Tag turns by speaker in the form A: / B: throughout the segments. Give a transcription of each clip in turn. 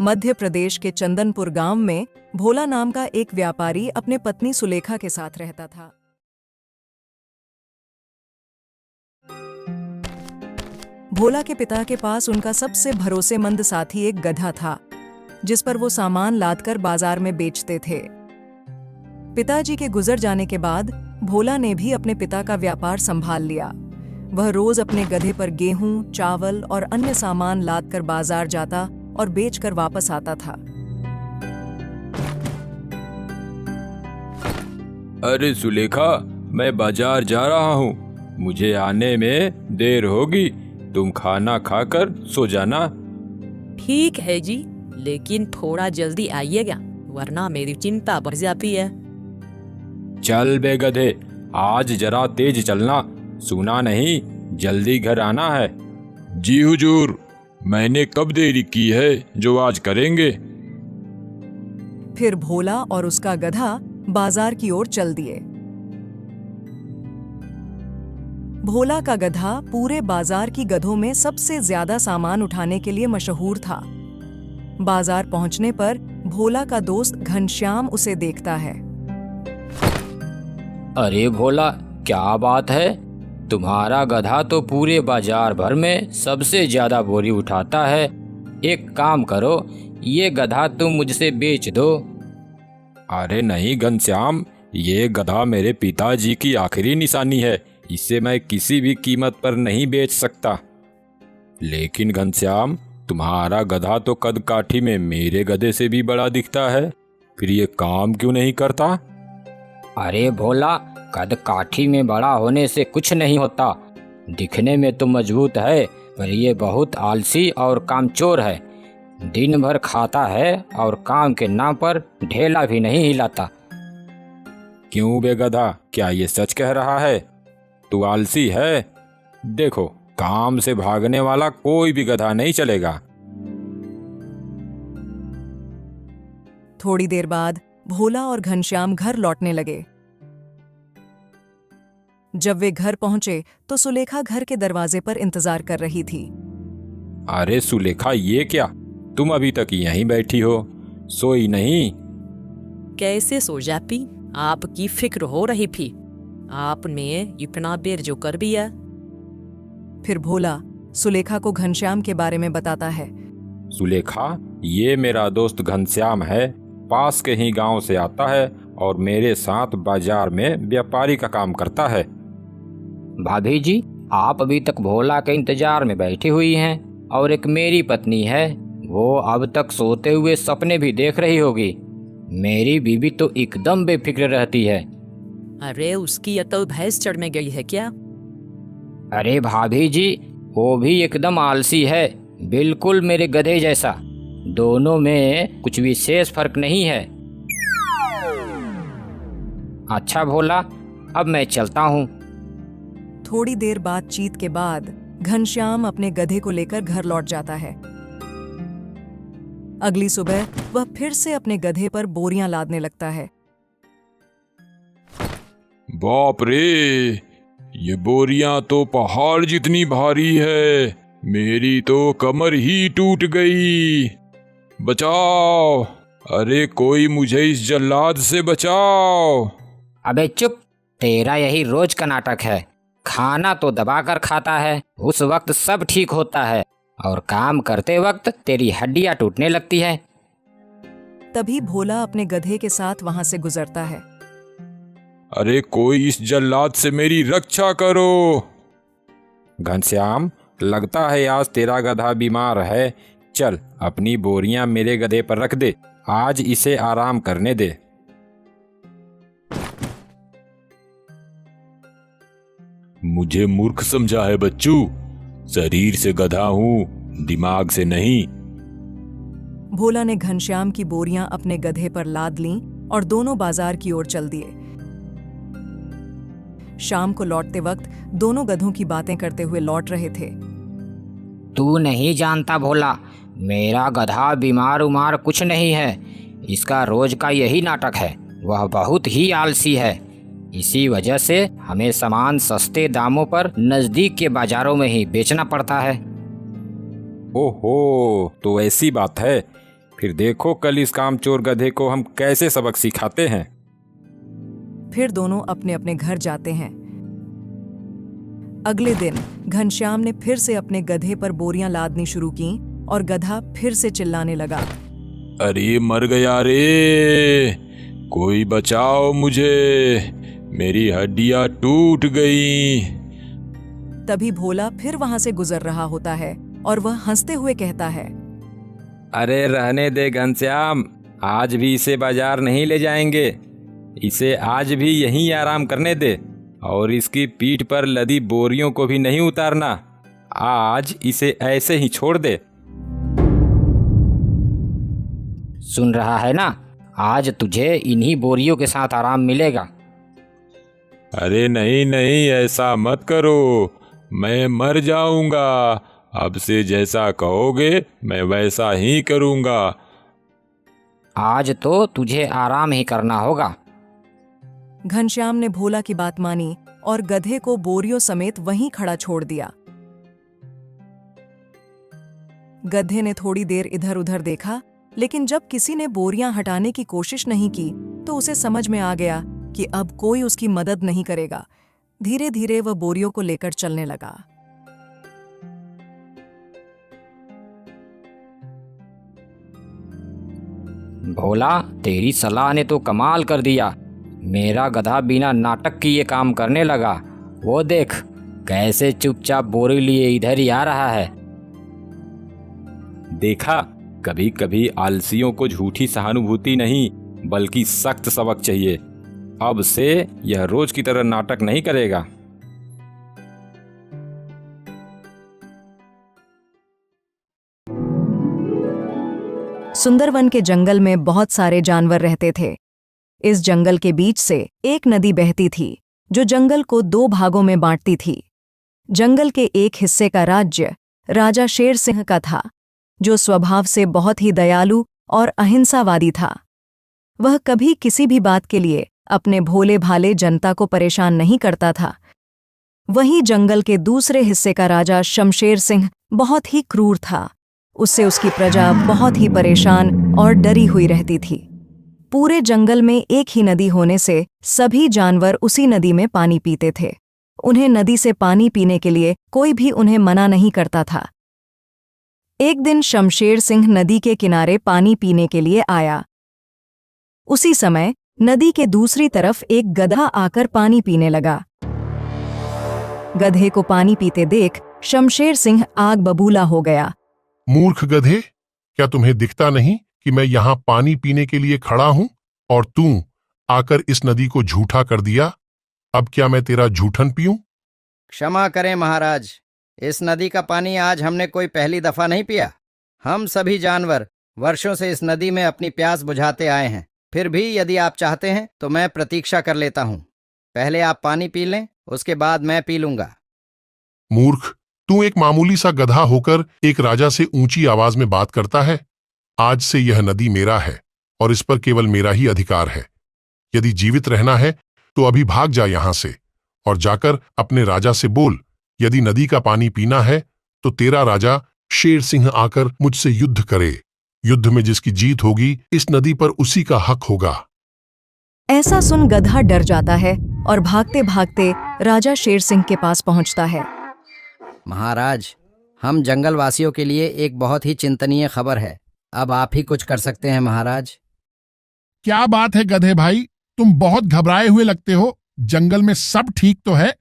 A: मध्य प्रदेश के चंदनपुर गांव में भोला नाम का एक व्यापारी अपने पत्नी सुलेखा के साथ रहता था। भोला के पिता के पास उनका सबसे भरोसेमंद साथी एक गधा था, जिस पर वो सामान लादकर बाजार में बेचते थे। पिताजी के गुजर जाने के बाद भोला ने भी अपने पिता का व्यापार संभाल लिया। वह रोज अपने गधे पर गेहूं, चावल और अन्य सामान लादकर बाजार जाता और बेचकर वापस आता था।
B: अरे सुलेखा, मैं बाजार जा रहा हूँ, मुझे आने में देर होगी, तुम खाना खाकर सो जाना।
C: ठीक है जी, लेकिन थोड़ा जल्दी आइएगा, वरना मेरी चिंता बढ़ जाती है।
B: चल बे गधे, आज जरा तेज चलना, सुना नहीं जल्दी घर आना है। जी हुजूर, मैंने कब देरी की है जो आज करेंगे।
A: फिर भोला और उसका गधा बाजार की ओर चल दिए। भोला का गधा पूरे बाजार की गधों में सबसे ज्यादा सामान उठाने के लिए मशहूर था। बाजार पहुंचने पर भोला का दोस्त घनश्याम उसे देखता है।
D: अरे भोला, क्या बात है, तुम्हारा गधा तो पूरे बाजार भर में सबसे ज्यादा बोरी उठाता है। एक काम करो, ये गधा तुम मुझसे बेच दो।
B: अरे नहीं घनश्याम, ये गधा मेरे पिताजी की आखिरी निशानी है, इसे मैं किसी भी कीमत पर नहीं बेच सकता। लेकिन घनश्याम, तुम्हारा गधा तो कद काठी में मेरे गधे से भी बड़ा दिखता है, फिर ये काम क्यों नहीं करता।
D: अरे भोला, कद काठी में बड़ा होने से कुछ नहीं होता। दिखने में तो मजबूत है, पर ये बहुत आलसी और कामचोर है। दिन भर खाता है और काम के नाम पर ढेला भी नहीं हिलाता।
B: क्यों बे गधा, क्या ये सच कह रहा है? तू आलसी है? देखो, काम से भागने वाला कोई भी गधा नहीं चलेगा।
A: थोड़ी देर बाद भोला और घनश्याम घर लौटने लगे। जब वे घर पहुंचे तो सुलेखा घर के दरवाजे पर इंतजार कर रही थी।
B: अरे सुलेखा, ये क्या, तुम अभी तक यहीं बैठी हो, सोई नहीं?
C: कैसे सो जाती, आपकी फिक्र हो रही थी, आपने इतना देर जो कर दिया।
A: फिर भोला सुलेखा को घनश्याम के बारे में बताता है।
B: सुलेखा, ये मेरा दोस्त घनश्याम है, पास के ही गांव से आता है और मेरे साथ बाजार में व्यापारी का काम करता है।
D: भाभी जी, आप अभी तक भोला के इंतजार में बैठी हुई हैं और एक मेरी पत्नी है, वो अब तक सोते हुए सपने भी देख रही होगी। मेरी बीवी तो एकदम बेफिक्र रहती है।
C: अरे उसकी अकल भैंस चढ़ में गई है क्या?
D: अरे भाभी जी, वो भी एकदम आलसी है, बिल्कुल मेरे गधे जैसा। दोनों में कुछ विशेष फर्क नहीं है। अच्छा भोला, अब मैं चलता हूँ।
A: थोड़ी देर बातचीत के बाद घनश्याम अपने गधे को लेकर घर लौट जाता है। अगली सुबह वह फिर से अपने गधे पर बोरियां लादने लगता है।
B: बाप रे, ये बोरियां तो पहाड़ जितनी भारी है, मेरी तो कमर ही टूट गई। बचाओ, अरे कोई मुझे इस जल्लाद से बचाओ।
D: अबे चुप, तेरा यही रोज का नाटक है। खाना तो दबाकर खाता है, उस वक्त सब ठीक होता है, और काम करते वक्त तेरी हड्डियां टूटने लगती है।
A: तभी भोला अपने गधे के साथ वहां से गुजरता है।
B: अरे कोई इस जल्लाद से मेरी रक्षा करो। घनश्याम, लगता है आज तेरा गधा बीमार है, चल अपनी बोरियां मेरे गधे पर रख दे, आज इसे आराम करने दे। मुझे मूर्ख समझा है बच्चू, शरीर से गधा हूं, दिमाग से नहीं।
A: भोला ने घनश्याम की बोरियां अपने गधे पर लाद लीं और दोनों बाजार की ओर चल दिए। शाम को लौटते वक्त दोनों गधों की बातें करते हुए लौट रहे थे।
D: तू नहीं जानता भोला, मेरा गधा बीमार उमार कुछ नहीं है, इसका रोज का यही नाटक है। वह बहुत ही आलसी है, इसी वजह से हमें सामान सस्ते दामों पर नजदीक के बाजारों में ही बेचना पड़ता है।
B: ओहो, तो ऐसी बात है, फिर देखो कल इस कामचोर गधे को हम कैसे सबक सिखाते हैं।
A: फिर दोनों अपने अपने घर जाते हैं। अगले दिन घनश्याम ने फिर से अपने गधे पर बोरियां लादनी शुरू की और गधा फिर से चिल्लाने लगा,
B: अरे मर गया रे, कोई बचाओ मुझे, मेरी हड्डियां टूट गई।
A: तभी भोला फिर वहां से गुजर रहा होता है और वह हंसते हुए कहता है,
B: अरे रहने दे घनश्याम, आज भी इसे बाजार नहीं ले जाएंगे। इसे आज भी यहीं आराम करने दे और इसकी पीठ पर लदी बोरियों को भी नहीं उतारना। आज इसे ऐसे ही छोड़ दे।
D: सुन रहा है ना, आज तुझे इन्हीं बोरियों के साथ आराम मिलेगा।
B: अरे नहीं नहीं, ऐसा मत करो, मैं मर जाऊंगा। अब से जैसा कहोगे मैं वैसा ही करूंगा।
D: आज तो तुझे आराम ही करना होगा।
A: घनश्याम ने भोला की बात मानी और गधे को बोरियों समेत वहीं खड़ा छोड़ दिया। गधे ने थोड़ी देर इधर उधर देखा, लेकिन जब किसी ने बोरियां हटाने की कोशिश नहीं की तो उसे समझ में आ गया कि अब कोई उसकी मदद नहीं करेगा। धीरे धीरे वह बोरियों को लेकर चलने लगा।
D: भोला, तेरी सलाह ने तो कमाल कर दिया। मेरा गधा बिना नाटक की ये काम करने लगा। वो देख कैसे चुपचाप बोरी लिए इधर ही आ रहा है।
B: देखा, कभी कभी आलसियों को झूठी सहानुभूति नहीं बल्कि सख्त सबक चाहिए। अब से यह रोज की तरह नाटक नहीं करेगा।
A: सुंदरवन के जंगल में बहुत सारे जानवर रहते थे। इस जंगल के बीच से एक नदी बहती थी जो जंगल को 2 भागों में बांटती थी। जंगल के एक हिस्से का राज्य राजा शेर सिंह का था, जो स्वभाव से बहुत ही दयालु और अहिंसावादी था। वह कभी किसी भी बात के लिए अपने भोले भाले जनता को परेशान नहीं करता था। वहीं जंगल के दूसरे हिस्से का राजा शमशेर सिंह बहुत ही क्रूर था। उससे उसकी प्रजा बहुत ही परेशान और डरी हुई रहती थी। पूरे जंगल में एक ही नदी होने से सभी जानवर उसी नदी में पानी पीते थे। उन्हें नदी से पानी पीने के लिए कोई भी उन्हें मना नहीं करता था। एक दिन शमशेर सिंह नदी के किनारे पानी पीने के लिए आया। उसी समय नदी के दूसरी तरफ एक गधा आकर पानी पीने लगा। गधे को पानी पीते देख शमशेर सिंह आग बबूला हो गया।
E: मूर्ख गधे, क्या तुम्हें दिखता नहीं कि मैं यहाँ पानी पीने के लिए खड़ा हूं और तू आकर इस नदी को झूठा कर दिया? अब क्या मैं तेरा झूठन पीऊं?
F: क्षमा करें महाराज, इस नदी का पानी आज हमने कोई पहली दफा नहीं पिया। हम सभी जानवर वर्षों से इस नदी में अपनी प्यास बुझाते आए हैं। फिर भी यदि आप चाहते हैं तो मैं प्रतीक्षा कर लेता हूँ। पहले आप पानी पी लें, उसके बाद मैं पी लूंगा।
E: मूर्ख, तू एक मामूली सा गधा होकर एक राजा से ऊंची आवाज में बात करता है। आज से यह नदी मेरा है और इस पर केवल मेरा ही अधिकार है। यदि जीवित रहना है तो अभी भाग जा यहां से और जाकर अपने राजा से बोल, यदि नदी का पानी पीना है तो तेरा राजा शेर सिंह आकर मुझसे युद्ध करे। युद्ध में जिसकी जीत होगी इस नदी पर उसी का हक होगा।
A: ऐसा सुन गधा डर जाता है और भागते भागते राजा शेर सिंह के पास पहुंचता है।
F: महाराज, हम जंगलवासियों के लिए एक बहुत ही चिंतनीय खबर है। अब आप ही कुछ कर सकते हैं महाराज।
G: क्या बात है गधे भाई, तुम बहुत घबराए हुए लगते हो। जंगल में सब ठीक तो है?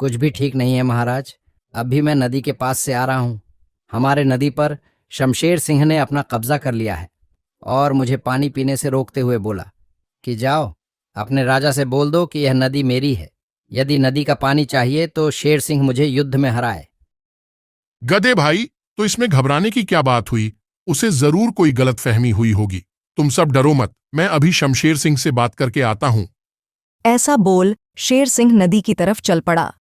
F: कुछ भी ठीक नहीं है महाराज। अभी मैं नदी के पास से आ रहा हूँ। हमारे नदी पर शमशेर सिंह ने अपना कब्जा कर लिया है और मुझे पानी पीने से रोकते हुए बोला कि जाओ अपने राजा से बोल दो कि यह नदी मेरी है। यदि नदी का पानी चाहिए तो शेर सिंह मुझे युद्ध में हराए।
E: गधे भाई, तो इसमें घबराने की क्या बात हुई? उसे जरूर कोई गलतफहमी हुई होगी। तुम सब डरो मत, मैं अभी शमशेर सिंह से बात करके आता हूं।
A: ऐसा बोल शेर सिंह नदी की तरफ चल पड़ा।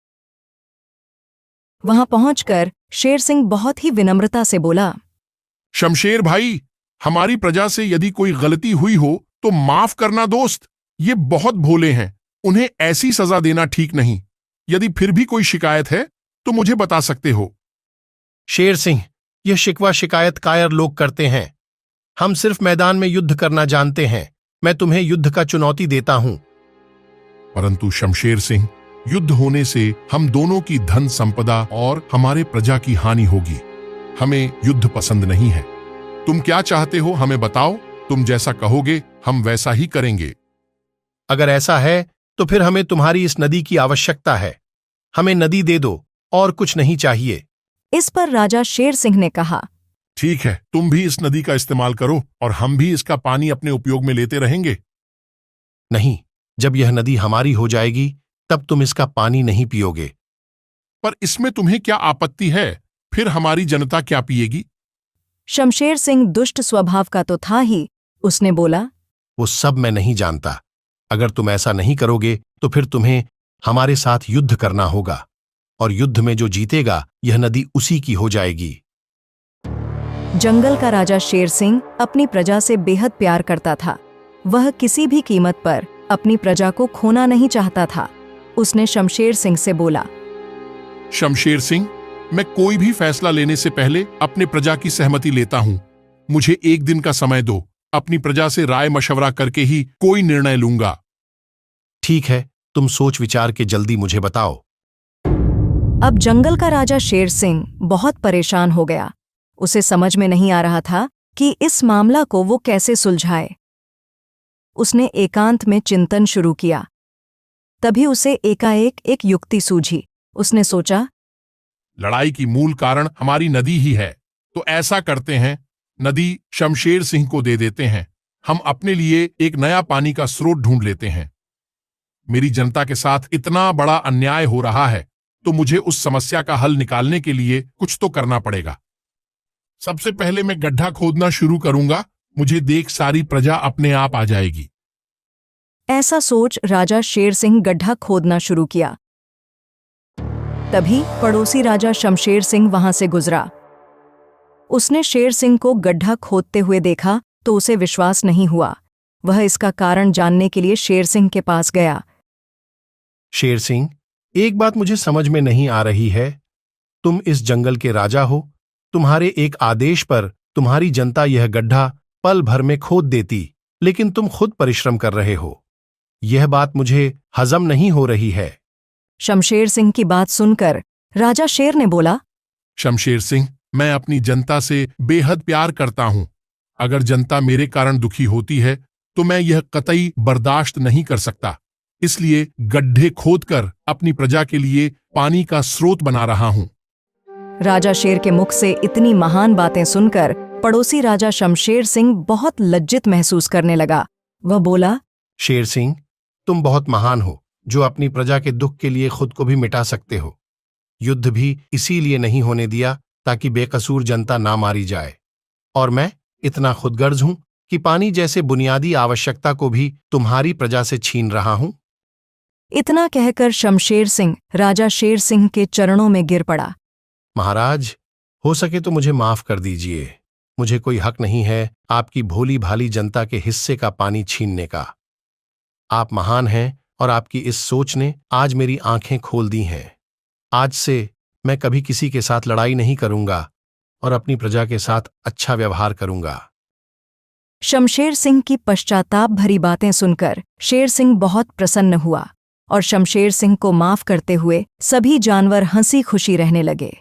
A: वहां पहुंचकर शेर सिंह बहुत ही विनम्रता से बोला,
E: शमशेर भाई, हमारी प्रजा से यदि कोई गलती हुई हो तो माफ करना दोस्त। ये बहुत भोले हैं, उन्हें ऐसी सजा देना ठीक नहीं। यदि फिर भी कोई शिकायत है तो मुझे बता सकते हो।
G: शेर सिंह, यह शिकवा शिकायत कायर लोग करते हैं।
H: हम सिर्फ मैदान में युद्ध करना जानते हैं। मैं तुम्हें युद्ध का चुनौती देता हूं।
E: परंतु शमशेर सिंह, युद्ध होने से हम दोनों की धन संपदा और हमारे प्रजा की हानि होगी। हमें युद्ध पसंद नहीं है। तुम क्या चाहते हो हमें बताओ। तुम जैसा कहोगे हम वैसा ही करेंगे।
H: अगर ऐसा है तो फिर हमें तुम्हारी इस नदी की आवश्यकता है। हमें नदी दे दो और कुछ नहीं चाहिए।
A: इस पर राजा शेर सिंह ने कहा,
E: ठीक है, तुम भी इस नदी का इस्तेमाल करो और हम भी इसका पानी अपने उपयोग में लेते रहेंगे।
H: नहीं, जब यह नदी हमारी हो जाएगी तब तुम इसका पानी नहीं पियोगे।
E: पर इसमें तुम्हें क्या आपत्ति है? फिर हमारी जनता क्या पिएगी?
A: शमशेर सिंह दुष्ट स्वभाव का तो था ही। उसने बोला,
H: वो सब मैं नहीं जानता। अगर तुम ऐसा नहीं करोगे तो फिर तुम्हें हमारे साथ युद्ध करना होगा, और युद्ध में जो जीतेगा यह नदी उसी की हो जाएगी।
A: जंगल का राजा शेर सिंह अपनी प्रजा से बेहद प्यार करता था। वह किसी भी कीमत पर अपनी प्रजा को खोना नहीं चाहता था। उसने शमशेर सिंह से बोला,
E: शमशेर सिंह, मैं कोई भी फैसला लेने से पहले अपने प्रजा की सहमति लेता हूं। मुझे एक दिन का समय दो। अपनी प्रजा से राय मशवरा करके ही कोई निर्णय लूंगा।
H: ठीक है, तुम सोच विचार के जल्दी मुझे बताओ।
A: अब जंगल का राजा शेर सिंह बहुत परेशान हो गया। उसे समझ में नहीं आ रहा था कि इस मामला को वो कैसे सुलझाए। उसने एकांत में चिंतन शुरू किया। तभी उसे एकाएक एक युक्ति सूझी। उसने सोचा,
E: लड़ाई की मूल कारण हमारी नदी ही है। तो ऐसा करते हैं, नदी शमशेर सिंह को दे देते हैं। हम अपने लिए एक नया पानी का स्रोत ढूंढ लेते हैं। मेरी जनता के साथ इतना बड़ा अन्याय हो रहा है, तो मुझे उस समस्या का हल निकालने के लिए कुछ तो करना पड़ेगा। सबसे पहले मैं गड्ढा खोदना शुरू करूंगा। मुझे देख सारी प्रजा अपने आप आ जाएगी।
A: ऐसा सोच राजा शेर सिंह गड्ढा खोदना शुरू किया। तभी पड़ोसी राजा शमशेर सिंह वहां से गुजरा। उसने शेर सिंह को गड्ढा खोदते हुए देखा तो उसे विश्वास नहीं हुआ। वह इसका कारण जानने के लिए शेर सिंह के पास गया।
H: शेर सिंह, एक बात मुझे समझ में नहीं आ रही है। तुम इस जंगल के राजा हो। तुम्हारे एक आदेश पर तुम्हारी जनता यह गड्ढा पल भर में खोद देती, लेकिन तुम खुद परिश्रम कर रहे हो। यह बात मुझे हजम नहीं हो रही है।
A: शमशेर सिंह की बात सुनकर राजा शेर ने बोला,
E: शमशेर सिंह, मैं अपनी जनता से बेहद प्यार करता हूं। अगर जनता मेरे कारण दुखी होती है तो मैं यह कतई बर्दाश्त नहीं कर सकता। इसलिए गड्ढे खोदकर अपनी प्रजा के लिए पानी का स्रोत बना रहा हूं।
A: राजा शेर के मुख से इतनी महान बातें सुनकर पड़ोसी राजा शमशेर सिंह बहुत लज्जित महसूस करने लगा। वह बोला,
H: शेर सिंह, तुम बहुत महान हो जो अपनी प्रजा के दुख के लिए खुद को भी मिटा सकते हो। युद्ध भी इसीलिए नहीं होने दिया ताकि बेकसूर जनता ना मारी जाए। और मैं इतना खुदगर्ज हूं कि पानी जैसे बुनियादी आवश्यकता को भी तुम्हारी प्रजा से छीन रहा हूं।
A: इतना कहकर शमशेर सिंह राजा शेर सिंह के चरणों में गिर पड़ा।
H: महाराज, हो सके तो मुझे माफ कर दीजिए। मुझे कोई हक नहीं है आपकी भोली भाली जनता के हिस्से का पानी छीनने का। आप महान हैं और आपकी इस सोच ने आज मेरी आंखें खोल दी हैं। आज से मैं कभी किसी के साथ लड़ाई नहीं करूंगा और अपनी प्रजा के साथ अच्छा व्यवहार करूंगा।
A: शमशेर सिंह की पश्चाताप भरी बातें सुनकर शेर सिंह बहुत प्रसन्न हुआ और शमशेर सिंह को माफ करते हुए सभी जानवर हंसी खुशी रहने लगे।